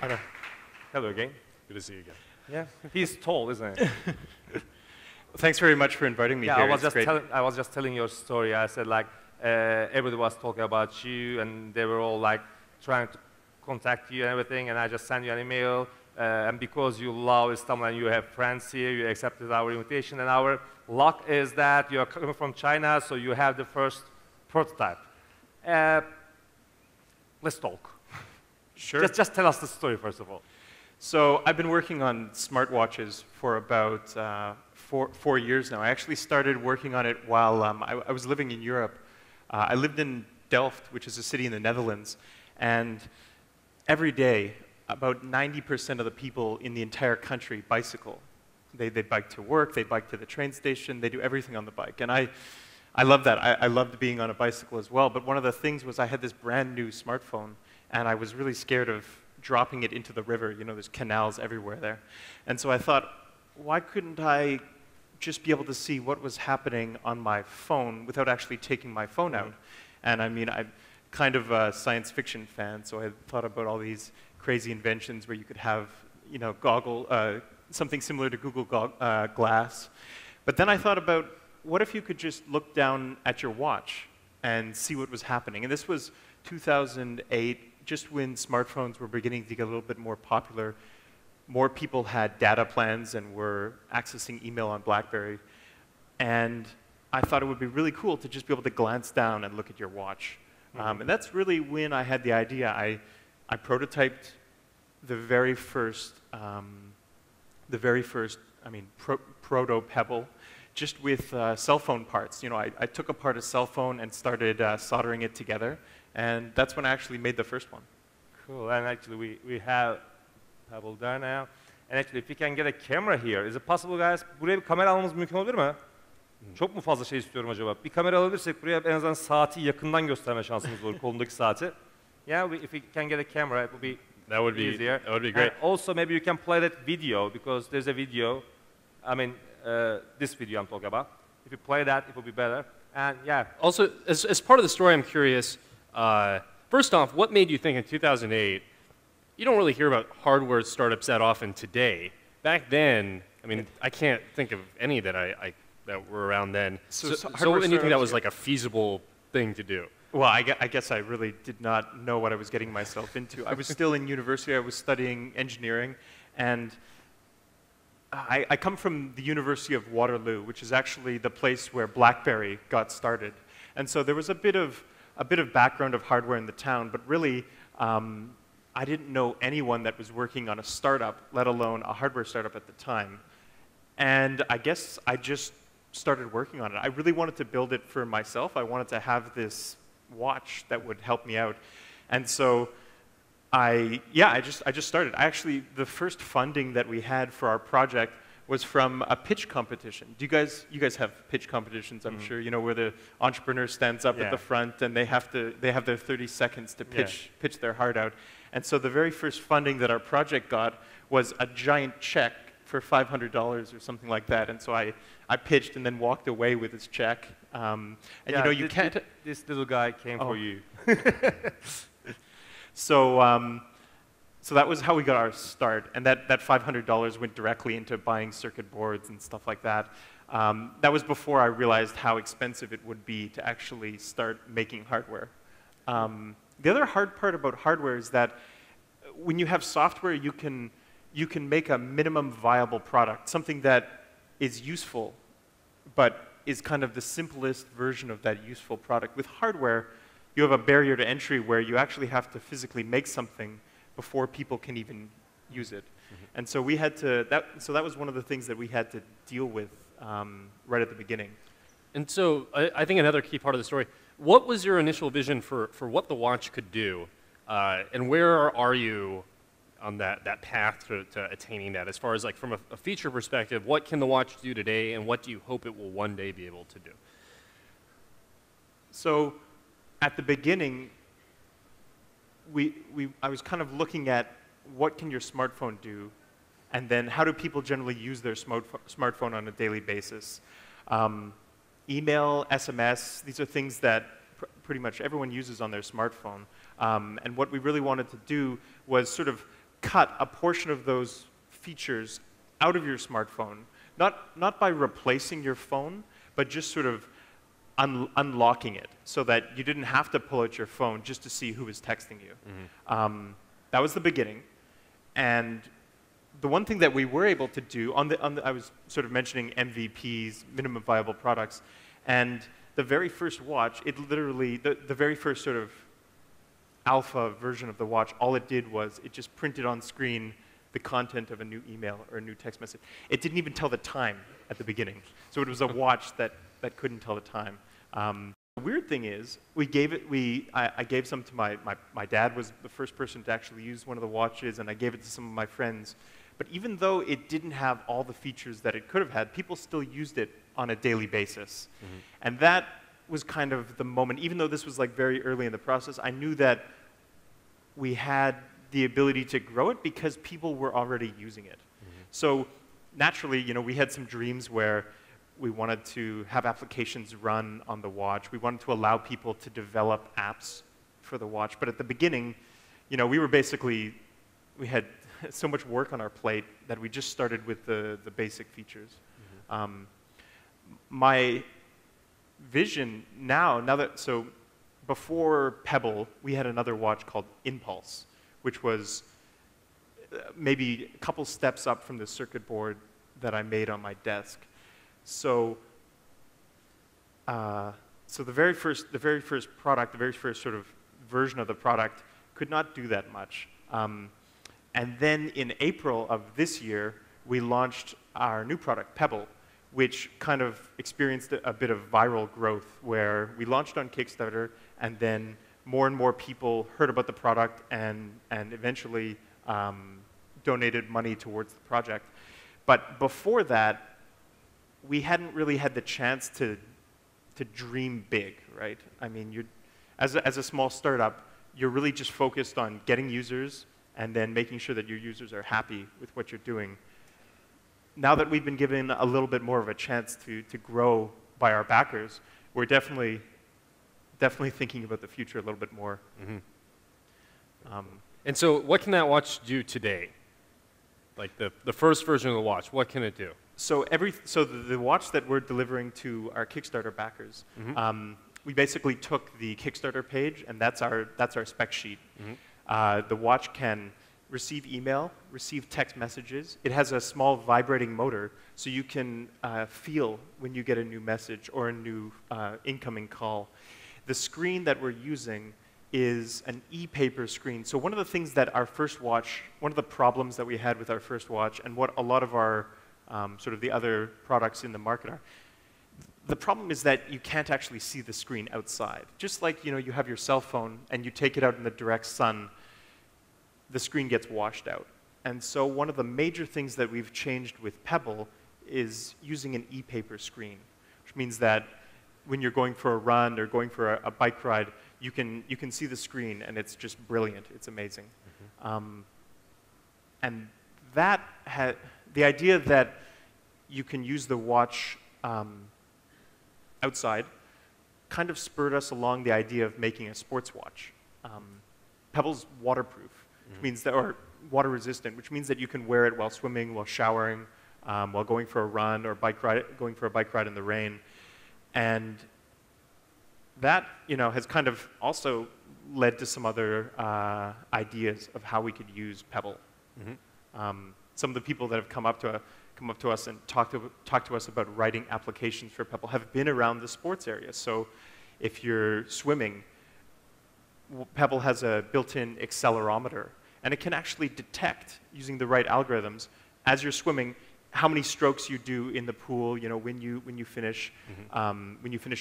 Okay. Hello again. Good to see you again. Yeah, he's tall, isn't he? Thanks very much for inviting me Yeah, here. I was just telling your story. I said like everybody was talking about you, and they were all like trying to contact you and everything. And I just sent you an email, and because you love Istanbul and you have friends here, you accepted our invitation. And our luck is that you are coming from China, so you have the first prototype. Let's talk. Sure. Just tell us the story first of all. So I've been working on smartwatches for about 4 years now. I actually started working on it while I was living in Europe. I lived in Delft, which is a city in the Netherlands, and every day, about 90% of the people in the entire country bicycle. They bike to work, they bike to the train station, they do everything on the bike. And I love that. I loved being on a bicycle as well, but one of the things was I had this brand new smartphone, and I was really scared of dropping it into the river. You know, there's canals everywhere there. And so I thought, why couldn't I just be able to see what was happening on my phone without actually taking my phone out? And I mean, I'm kind of a science fiction fan, so I thought about all these crazy inventions where you could have, you know, something similar to Google Glass. But then I thought about, what if you could just look down at your watch and see what was happening? And this was 2008, just when smartphones were beginning to get a little bit more popular. More people had data plans and were accessing email on BlackBerry. And I thought it would be really cool to just be able to glance down and look at your watch. And that's really when I had the idea. I prototyped the very first proto Pebble, just with cell phone parts. You know, I took apart a cell phone and started soldering it together. And that's when I actually made the first one. Cool, and actually we have Pebble there now. And actually if we can get a camera here, is it possible guys? Buraya bir kamera almamız mümkün olabilir mi? Çok mu fazla şey istiyorum acaba? Bir kamera alabilirsek buraya en azından saati yakından gösterme şansımız olur, kolundaki saati. Yeah, if we can get a camera, it would be easier. That would be great. And also maybe you can play that video, because there's a video, I mean, this video I'm talking about. If you play that, it will be better. And yeah. Also, as part of the story, I'm curious, first off, what made you think in 2008, you don't really hear about hardware startups that often today. Back then, I mean, I can't think of any that that were around then. So when do you think that was like a feasible thing to do? Well, I guess I really did not know what I was getting myself into. I was still in university. I was studying engineering, and I come from the University of Waterloo, which is actually the place where BlackBerry got started. And so there was a bit of background of hardware in the town, but really, I didn't know anyone that was working on a startup, let alone a hardware startup at the time. And I guess I just started working on it. I really wanted to build it for myself. I wanted to have this watch that would help me out. And so I just started. The first funding that we had for our project was from a pitch competition. You guys have pitch competitions, I'm sure, you know, where the entrepreneur stands up at the front and they have their 30 seconds to pitch their heart out. And so the very first funding that our project got was a giant check for $500 or something like that. And so I pitched and then walked away with this check. And you know, you can't. This little guy came for you. So that was how we got our start, and that $500 went directly into buying circuit boards and stuff like that. That was before I realized how expensive it would be to actually start making hardware. The other hard part about hardware is that when you have software, you can make a minimum viable product, something that is useful, but is kind of the simplest version of that useful product. With hardware, you have a barrier to entry where you actually have to physically make something before people can even use it. And so we had to, so that was one of the things that we had to deal with right at the beginning. And so I think another key part of the story, what was your initial vision for what the watch could do? And where are you on that path to attaining that? As far as like from a feature perspective, what can the watch do today and what do you hope it will one day be able to do? So at the beginning, I was kind of looking at what can your smartphone do, and then how do people generally use their smartphone on a daily basis. Email, SMS, these are things that pretty much everyone uses on their smartphone. And what we really wanted to do was sort of cut a portion of those features out of your smartphone, not by replacing your phone, but just sort of unlocking it so that you didn't have to pull out your phone just to see who was texting you. That was the beginning. And the one thing that we were able to do, I was sort of mentioning MVPs, minimum viable products, and the very first watch, it literally, the very first sort of alpha version of the watch, all it did was it just printed on screen the content of a new email or a new text message. It didn't even tell the time at the beginning. So it was a watch that couldn't tell the time. The weird thing is, I gave some to my dad was the first person to actually use one of the watches, and I gave it to some of my friends. But even though it didn't have all the features that it could have had, people still used it on a daily basis. And that was kind of the moment, even though this was like very early in the process, I knew that we had the ability to grow it because people were already using it. So naturally, you know, we had some dreams where we wanted to have applications run on the watch. We wanted to allow people to develop apps for the watch. But at the beginning, you know, we had so much work on our plate that we just started with the basic features. My vision so before Pebble, we had another watch called Impulse, which was maybe a couple steps up from the circuit board that I made on my desk. So, so the very first product, the very first sort of version of the product could not do that much. And then in April of this year, we launched our new product, Pebble, which kind of experienced a bit of viral growth where we launched on Kickstarter and then more and more people heard about the product and eventually donated money towards the project. But before that, we hadn't really had the chance to dream big, right? I mean, as a small startup, you're really just focused on getting users and then making sure that your users are happy with what you're doing. Now that we've been given a little bit more of a chance to grow by our backers, we're definitely thinking about the future a little bit more. And so what can that watch do today? Like the first version of the watch, what can it do? So the watch that we're delivering to our Kickstarter backers, we basically took the Kickstarter page, and that's our spec sheet. The watch can receive email, receive text messages. It has a small vibrating motor, so you can feel when you get a new message or a new incoming call. The screen that we're using is an e-paper screen. So one of the things that our first watch, one of the problems that we had with our first watch, and what a lot of our sort of the other products in the market are, the problem is that you can't actually see the screen outside. Just like, you know, you have your cell phone and you take it out in the direct sun, the screen gets washed out. And so one of the major things that we've changed with Pebble is using an e-paper screen, which means that when you're going for a run or going for a bike ride, you can see the screen and it's just brilliant. It's amazing. And that the idea that you can use the watch outside kind of spurred us along the idea of making a sports watch. Pebble's waterproof, which means that, or water resistant, which means that you can wear it while swimming, while showering, while going for a run or going for a bike ride in the rain. And that, you know, has kind of also led to some other ideas of how we could use Pebble. Some of the people that have come up to us and talked to us about writing applications for Pebble have been around the sports area. So if you're swimming, Pebble has a built-in accelerometer, and it can actually detect, using the right algorithms, as you're swimming, how many strokes you do in the pool, you know, when you finish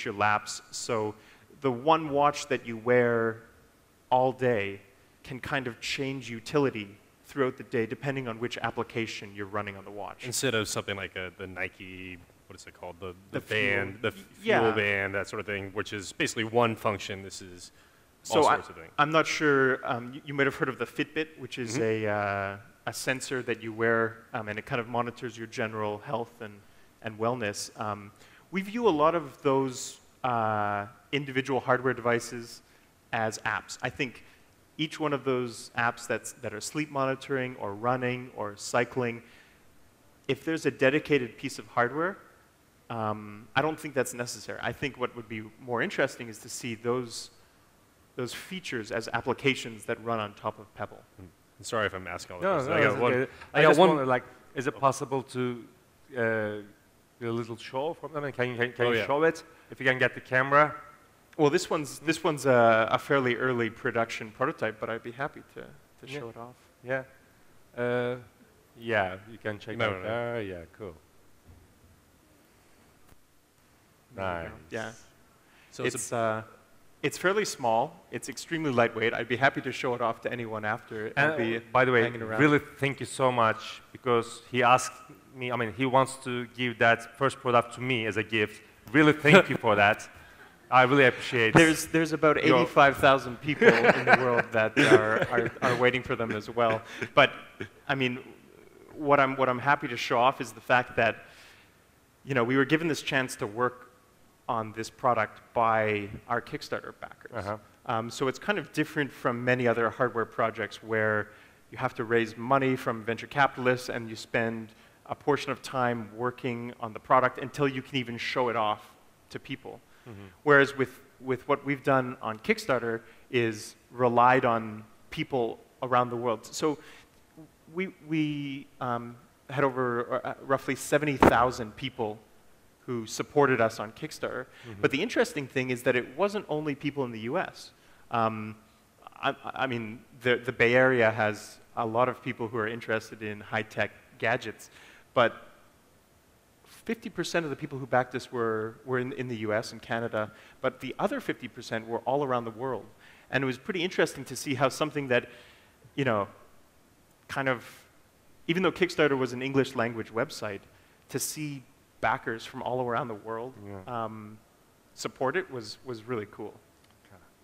your laps. So the one watch that you wear all day can kind of change utility throughout the day, depending on which application you're running on the watch. Instead of something like the Nike, what is it called, the band, the fuel band, that sort of thing, which is basically one function. This is all sorts of things. I'm not sure. You might have heard of the Fitbit, which is a sensor that you wear, and it kind of monitors your general health and wellness. We view a lot of those individual hardware devices as apps. I think each one of those apps that are sleep monitoring or running or cycling, if there's a dedicated piece of hardware, I don't think that's necessary. I think what would be more interesting is to see those features as applications that run on top of Pebble. Sorry if I'm asking all No, this. no, I got that's one. okay. I I got just one. wonder, like, is it possible to do a little show from them? Can you yeah. show it? If you can get the camera. Well, this one's a fairly early production prototype, but I'd be happy to show it off. Yeah. Yeah, you can check No, out no. there. Yeah, cool. Nice. Yeah. So It's fairly small. It's extremely lightweight. I'd be happy to show it off to anyone after. I'll be And by the way, hanging around. really thank you so much, because he asked me, I mean, he wants to give that first product to me as a gift. Really thank you for that. I really appreciate it. There's about 85,000 people in the world that are waiting for them as well. But I mean, what I'm happy to show off is the fact that, you know, we were given this chance to work on this product by our Kickstarter backers. So it's kind of different from many other hardware projects where you have to raise money from venture capitalists and you spend a portion of time working on the product until you can even show it off to people. Whereas with what we've done on Kickstarter is relied on people around the world. So we had over roughly 70,000 people who supported us on Kickstarter. But the interesting thing is that it wasn't only people in the US. I mean, the Bay Area has a lot of people who are interested in high-tech gadgets, but 50% of the people who backed us were in the US and Canada, but the other 50% were all around the world. And it was pretty interesting to see how something that, you know, kind of, even though Kickstarter was an English language website, to see backers from all around the world support it was really cool.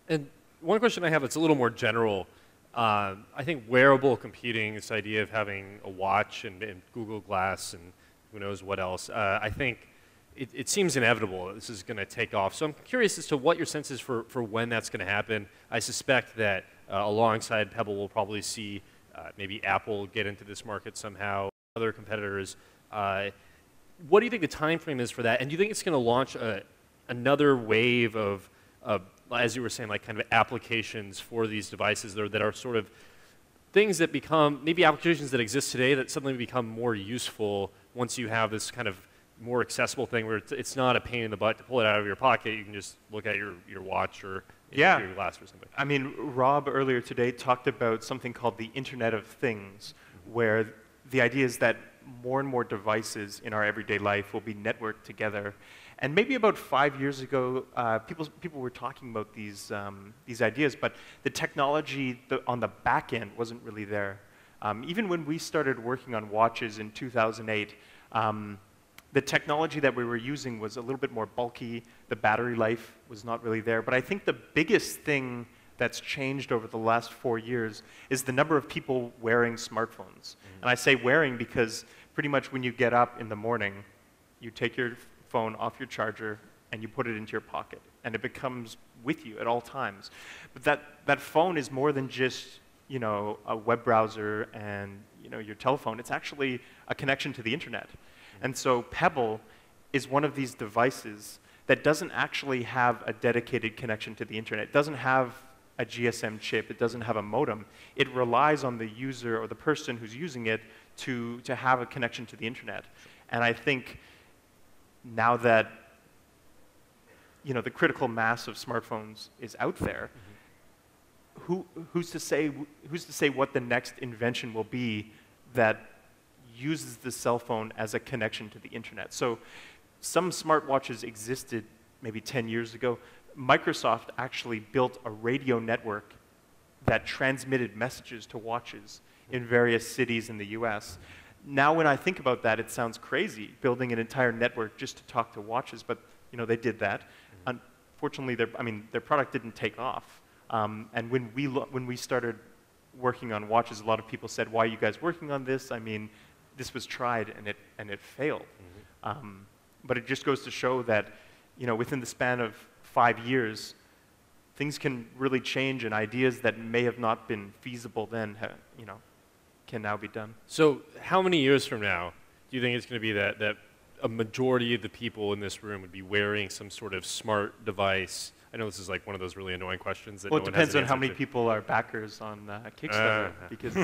And one question I have that's a little more general. I think wearable computing, this idea of having a watch and Google Glass and who knows what else, I think it seems inevitable that this is going to take off. So I'm curious as to what your sense is for when that's going to happen. I suspect that alongside Pebble, we'll probably see maybe Apple get into this market somehow, other competitors. What do you think the time frame is for that? And do you think it's going to launch another wave of, as you were saying, like kind of applications for these devices that are sort of things that become, maybe applications that exist today that suddenly become more useful once you have this kind of more accessible thing where it's not a pain in the butt to pull it out of your pocket. You can just look at your watch or your glass or something. I mean, Rob earlier today talked about something called the Internet of Things, where the idea is that more and more devices in our everyday life will be networked together. And maybe about 5 years ago, people were talking about these ideas, but the technology on the back end wasn't really there. Even when we started working on watches in 2008, the technology that we were using was a little bit more bulky. The battery life was not really there. But I think the biggest thing that's changed over the last 4 years is the number of people wearing smartphones. And I say wearing because pretty much when you get up in the morning, you take your phone off your charger and you put it into your pocket, and it becomes with you at all times. But that phone is more than just, you know, a web browser and, you know, your telephone. It's actually a connection to the internet. And so Pebble is one of these devices that doesn't actually have a dedicated connection to the internet. It doesn't have a GSM chip. It doesn't have a modem. It relies on the user or the person who's using it to have a connection to the internet. And I think now that, you know, the critical mass of smartphones is out there, who's to say what the next invention will be that uses the cell phone as a connection to the internet? So some smartwatches existed maybe 10 years ago. Microsoft actually built a radio network that transmitted messages to watches in various cities in the US. Now when I think about that, it sounds crazy, building an entire network just to talk to watches, but you know, they did that. Unfortunately, their product didn't take off. And when we started working on watches, a lot of people said, "Why are you guys working on this? I mean, this was tried and it failed." But it just goes to show that, you know, within the span of 5 years, things can really change, and ideas that may have not been feasible then, can now be done. So how many years from now do you think it's going to be that a majority of the people in this room would be wearing some sort of smart device? I know this is like one of those really annoying questions that Well, no it one has depends an on how answer many to. people are backers on Kickstarter, because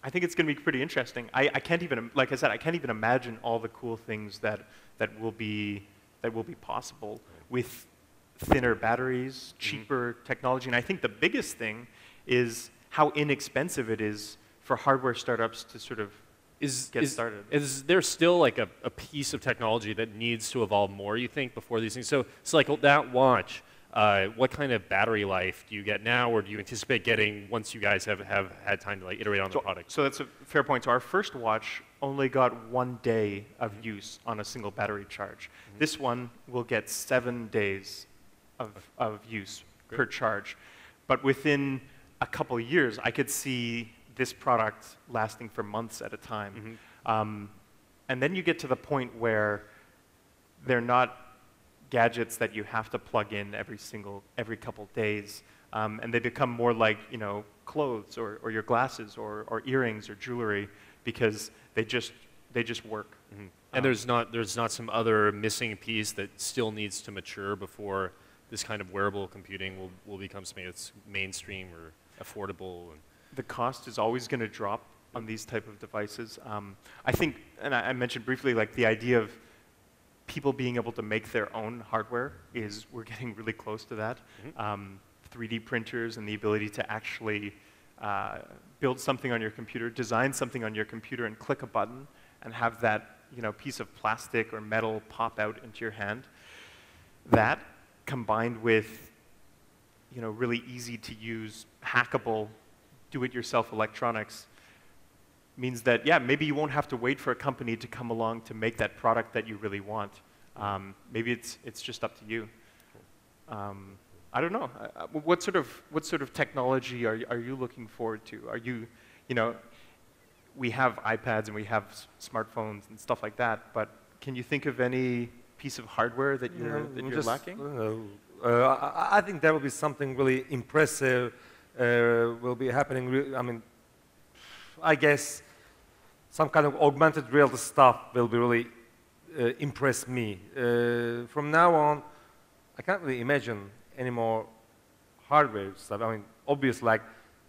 I think it's going to be pretty interesting. I can't even, like I said, I can't even imagine all the cool things that will be possible with thinner batteries, cheaper technology, and I think the biggest thing is how inexpensive it is for hardware startups to sort of get started. Is there still like a piece of technology that needs to evolve more, you think, before these things? So like that watch, what kind of battery life do you get now, or do you anticipate getting once you guys have had time to like iterate on the product? So that's a fair point. So our first watch only got 1 day of use on a single battery charge. This one will get 7 days of use per charge. But within a couple years, I could see this product lasting for months at a time. And then you get to the point where they're not gadgets that you have to plug in every couple days, and they become more like clothes or your glasses or earrings or jewelry, because they just work. And there's not some other missing piece that still needs to mature before this kind of wearable computing will become something that's mainstream or affordable. And the cost is always going to drop on these type of devices. I think, and I mentioned briefly, like the idea of people being able to make their own hardware we're getting really close to that. 3D printers and the ability to actually build something on your computer, design something on your computer, and click a button and have that piece of plastic or metal pop out into your hand. That combined with really easy to use, hackable, do-it-yourself electronics means that, yeah, maybe you won't have to wait for a company to come along to make that product that you really want. Maybe it's just up to you. I don't know. What sort of technology are you looking forward to? Are you, we have iPads and we have smartphones and stuff like that, but can you think of any piece of hardware that you're lacking? I think there will be something really impressive will be happening. I mean, I guess some kind of augmented reality stuff will be really impress me. From now on, I can't really imagine any more hardware stuff. I mean, obviously, like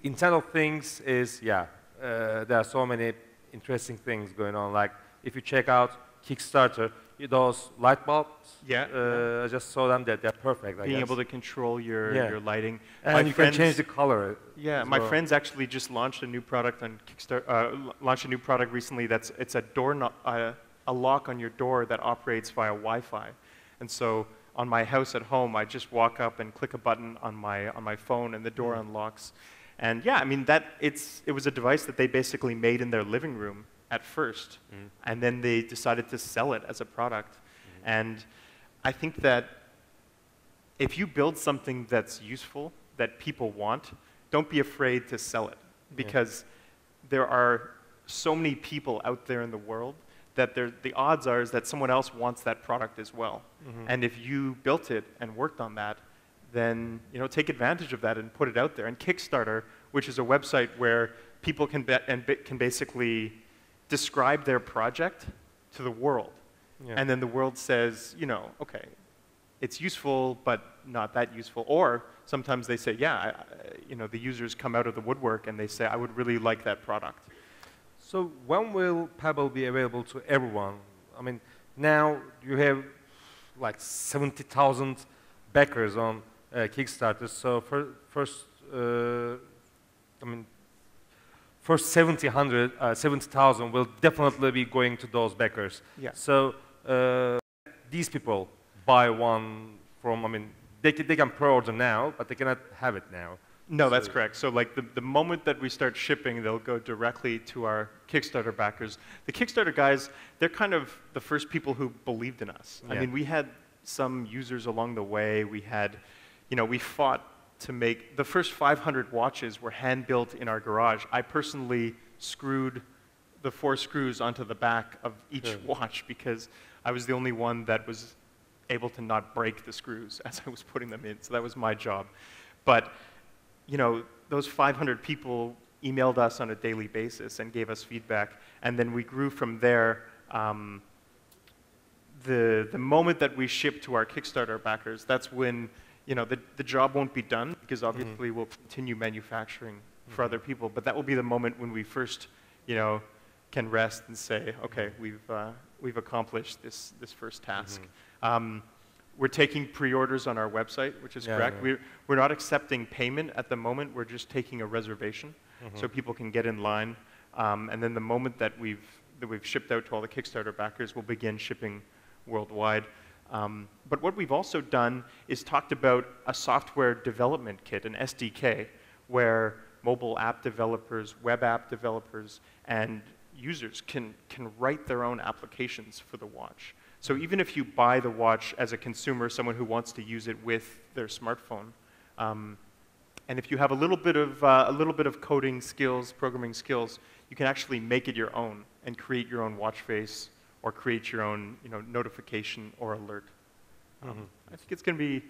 Internet of Things is, there are so many interesting things going on. Like if you check out Kickstarter, those light bulbs, I just saw them, they're perfect. Being able to control your lighting. And you can change the color. Yeah, my friends actually just launched a new product on Kickstarter, launched a new product recently it's a lock on your door that operates via Wi-Fi. And so on my house at home, I just walk up and click a button on my phone and the door unlocks. And yeah, I mean, it was a device that they basically made in their living room at first, and then they decided to sell it as a product. And I think that if you build something that's useful, that people want, don't be afraid to sell it, because there are so many people out there in the world that the odds are is that someone else wants that product as well. And if you built it and worked on that, then take advantage of that and put it out there. And Kickstarter, which is a website where people can basically describe their project to the world. And then the world says, okay, it's useful, but not that useful. Or sometimes they say, the users come out of the woodwork and they say, I would really like that product. So when will Pebble be available to everyone? I mean, now you have like 70,000 backers on Kickstarter. So first 70,000 will definitely be going to those backers. So these people buy one from, I mean, they can pre-order now, but they cannot have it now. No, that's correct. So like the moment that we start shipping, they'll go directly to our Kickstarter backers. The Kickstarter guys, they're kind of the first people who believed in us. I mean, we had some users along the way. We had, we fought to make, the first 500 watches were hand-built in our garage. I personally screwed the 4 screws onto the back of each watch because I was the only one that was able to not break the screws as I was putting them in, so that was my job. But, you know, those 500 people emailed us on a daily basis and gave us feedback, and then we grew from there. The moment that we ship to our Kickstarter backers, that's when, you know, the job won't be done, because obviously we'll continue manufacturing for other people, but that will be the moment when we first, you know, can rest and say, okay, we've accomplished this first task. We're taking pre-orders on our website, which is correct. Yeah. We're not accepting payment at the moment. We're just taking a reservation, so people can get in line. And then the moment that we've shipped out to all the Kickstarter backers, we'll begin shipping worldwide. But what we've also done is talked about a software development kit, an SDK, where mobile app developers, web app developers, and users can write their own applications for the watch. So even if you buy the watch as a consumer, someone who wants to use it with their smartphone, and if you have a little bit of coding skills, programming skills, you can actually make it your own and create your own watch face or create your own, you know, notification or alert. I think it's going to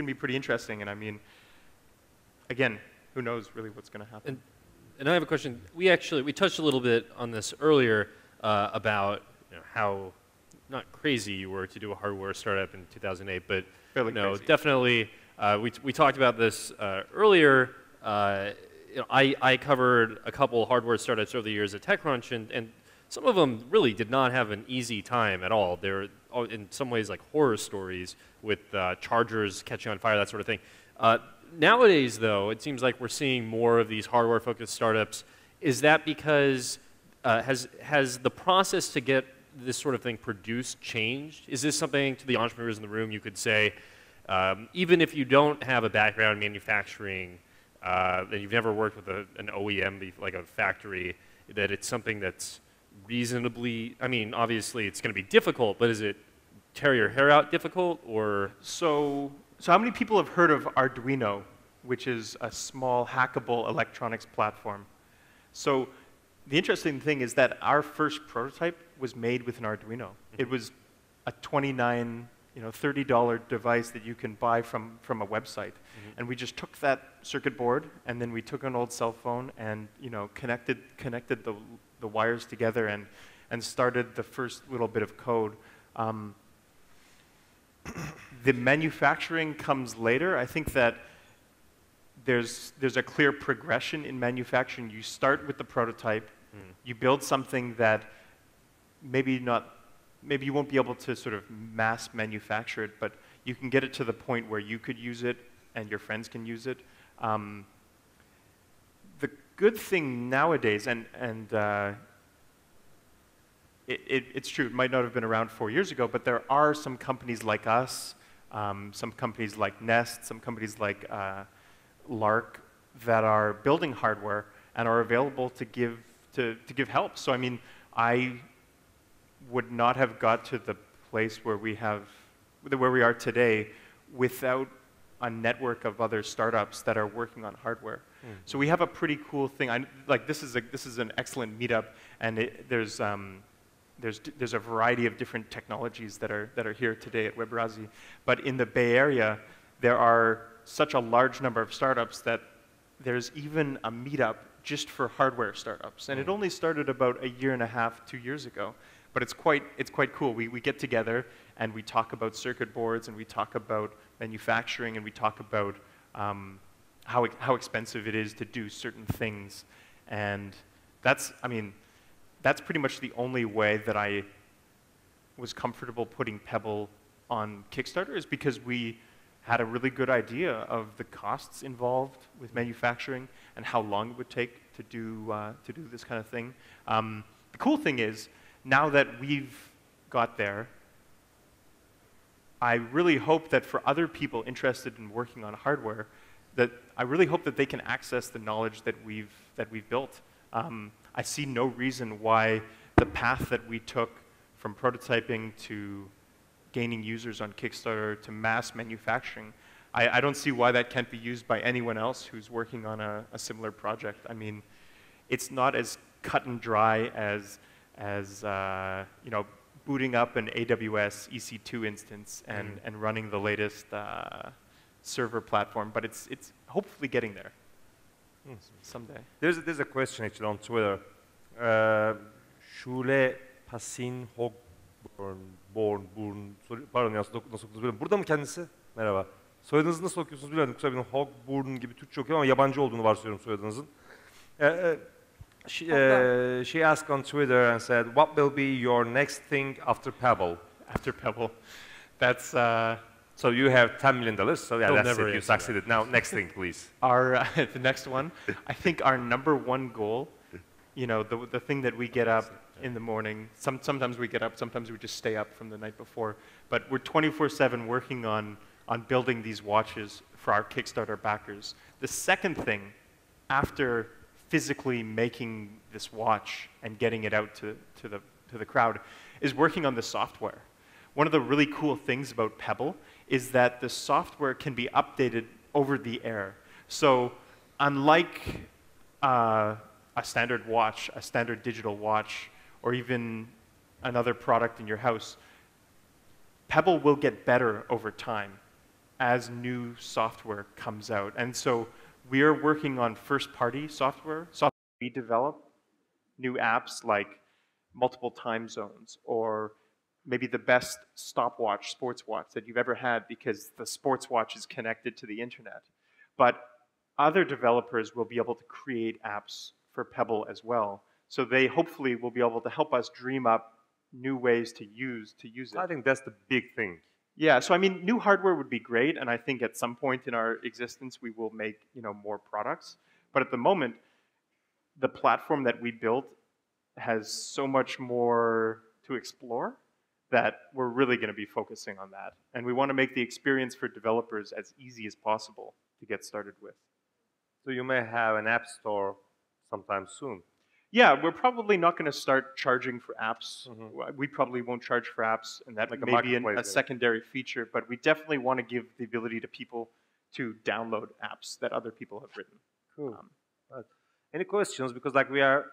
be pretty interesting. And I mean, again, who knows really what's going to happen. And I have a question. We touched a little bit on this earlier about, you know, how not crazy you were to do a hardware startup in 2008, but Fairly no, crazy. definitely. We talked about this earlier. You know, I covered a couple hardware startups over the years at TechCrunch, and some of them really did not have an easy time at all. They're in some ways like horror stories with chargers catching on fire, that sort of thing. Nowadays, though, it seems like we're seeing more of these hardware-focused startups. Is that because has the process to get this sort of thing produced changed? Is this something, to the entrepreneurs in the room, you could say, even if you don't have a background in manufacturing, that you've never worked with an OEM, like a factory, that it's something that's reasonably, I mean, obviously it's going to be difficult, but is it tear your hair out difficult, or? So how many people have heard of Arduino, which is a small hackable electronics platform? So the interesting thing is that our first prototype was made with an Arduino. It was a $29, $30 device that you can buy from a website. And we just took that circuit board, and then we took an old cell phone and connected the wires together and started the first little bit of code. The manufacturing comes later. I think that there's a clear progression in manufacturing. You start with the prototype, you build something that maybe you won't be able to sort of mass manufacture it, but you can get it to the point where you could use it and your friends can use it. The good thing nowadays, and it's true, it might not have been around 4 years ago, but there are some companies like us, some companies like Nest, some companies like Lark that are building hardware and are available to give help. So I mean, I would not have got to the place where we are today without a network of other startups that are working on hardware. So we have a pretty cool thing. This is an excellent meetup, and there's a variety of different technologies that are here today at Webrazi. But in the Bay Area, there are such a large number of startups that there's even a meetup just for hardware startups. And it only started about a year and a half, 2 years ago. But it's quite cool. We get together and we talk about circuit boards and we talk about manufacturing and we talk about how expensive it is to do certain things. And that's pretty much the only way that I was comfortable putting Pebble on Kickstarter, is because we had a really good idea of the costs involved with manufacturing and how long it would take to do this kind of thing. The cool thing is, now that we've got there, I really hope that for other people interested in working on hardware, that I really hope that they can access the knowledge that we've built. I see no reason why the path that we took from prototyping to gaining users on Kickstarter to mass manufacturing, I don't see why that can't be used by anyone else who's working on a similar project. I mean, it's not as cut and dry as booting up an AWS EC2 instance and running the latest server platform, but it's hopefully getting there someday. There's a question actually on Twitter. Şule Pasin Hogburn. Pardon nasıl okuduğunuzu bilmiyorum. Burada mı kendisi? Merhaba. Soyadınızı nasıl okuyorsunuz bilmiyorum. Kusura bakmayın. Hogburn gibi Türkçe okuyorum ama yabancı olduğunu varsayıyorum soyadınızın. She asked on Twitter and said, "What will be your next thing after Pebble?" After Pebble, that's So you have $10 million. So yeah, He'll that's never it. You answer succeeded. Now next thing, please. our the next one. I think our number one goal, you know, the thing that we get up in the morning. Sometimes we get up, sometimes we just stay up from the night before. But we're 24/7 working on building these watches for our Kickstarter backers. The second thing, after physically making this watch and getting it out to the crowd, is working on the software. One of the really cool things about Pebble is that the software can be updated over the air. So unlike a standard watch, a standard digital watch, or even another product in your house, Pebble will get better over time as new software comes out. And so we are working on first-party software. We develop new apps like multiple time zones, or maybe the best stopwatch, sports watch that you've ever had because the sports watch is connected to the internet. But other developers will be able to create apps for Pebble as well. So they hopefully will be able to help us dream up new ways to use it. I think that's the big thing. Yeah, so I mean, new hardware would be great, and I think at some point in our existence we will make, you know, more products. But at the moment, the platform that we built has so much more to explore that we're really going to be focusing on that. And we want to make the experience for developers as easy as possible to get started with. So you may have an app store sometime soon. Yeah, we're probably not going to start charging for apps. We probably won't charge for apps, and that Like a may be marketplace, a secondary feature, but we definitely want to give the ability to people to download apps that other people have written. Cool. Any questions? Because like we are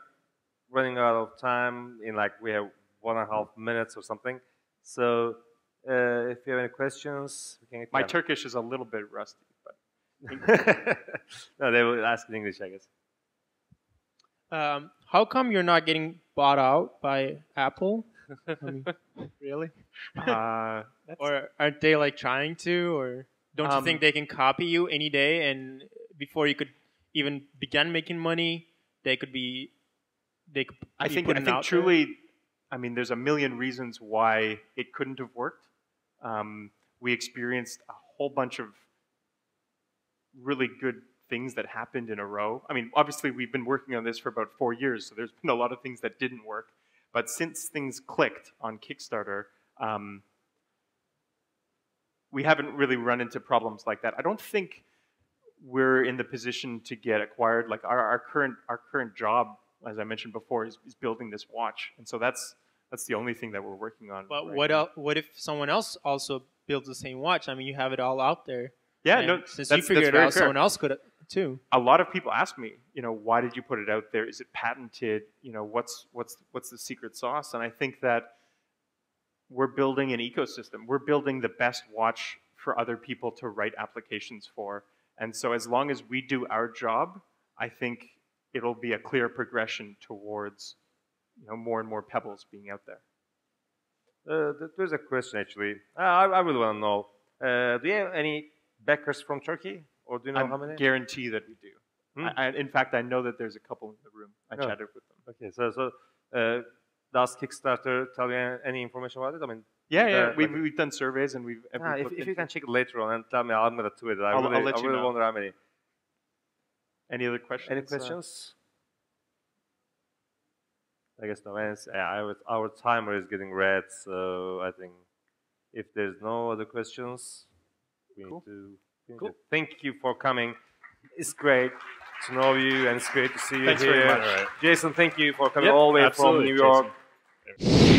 running out of time in like we have 1.5 minutes or something. So if you have any questions, we can get My Turkish is a little bit rusty, but no, they will ask in English, I guess. How come you're not getting bought out by Apple? I mean, really? Or aren't they like trying to? Or don't you think they can copy you any day, and before you could even begin making money, they could be I think out truly, I mean, there's a million reasons why it couldn't have worked. We experienced a whole bunch of really good things that happened in a row. I mean, obviously, we've been working on this for about 4 years, so there's been a lot of things that didn't work. But since things clicked on Kickstarter, we haven't really run into problems like that. I don't think we're in the position to get acquired. Like our current job, as I mentioned before, is building this watch, and so that's the only thing that we're working on. But right what if someone else also builds the same watch? I mean, you have it all out there. Yeah, and no, since that's you figured it very out, fair. someone else could too. A lot of people ask me, you know, why did you put it out there? Is it patented? You know, what's the secret sauce? And I think that we're building an ecosystem. We're building the best watch for other people to write applications for. And so as long as we do our job, I think it'll be a clear progression towards, you know, more and more Pebbles being out there. There's a question actually. I really want to know. Do you have any backers from Turkey, or do you know how many? I guarantee that we do. In fact, I know that there's a couple in the room. I chatted with them. Okay, so does Kickstarter tell you any information about it? I mean, yeah. We've done surveys and we've. If you can check it later on and tell me, I'm gonna tweet it. I I'll let really you know. wonder how many. Any other questions? Any questions? I guess no. Our timer is getting red, so I think if there's no other questions, we need to finish it. Thank you for coming. It's great to know you, and it's great to see you Thanks here. very much. Jason, thank you for coming Yep, all the way from absolutely, New York. Jason.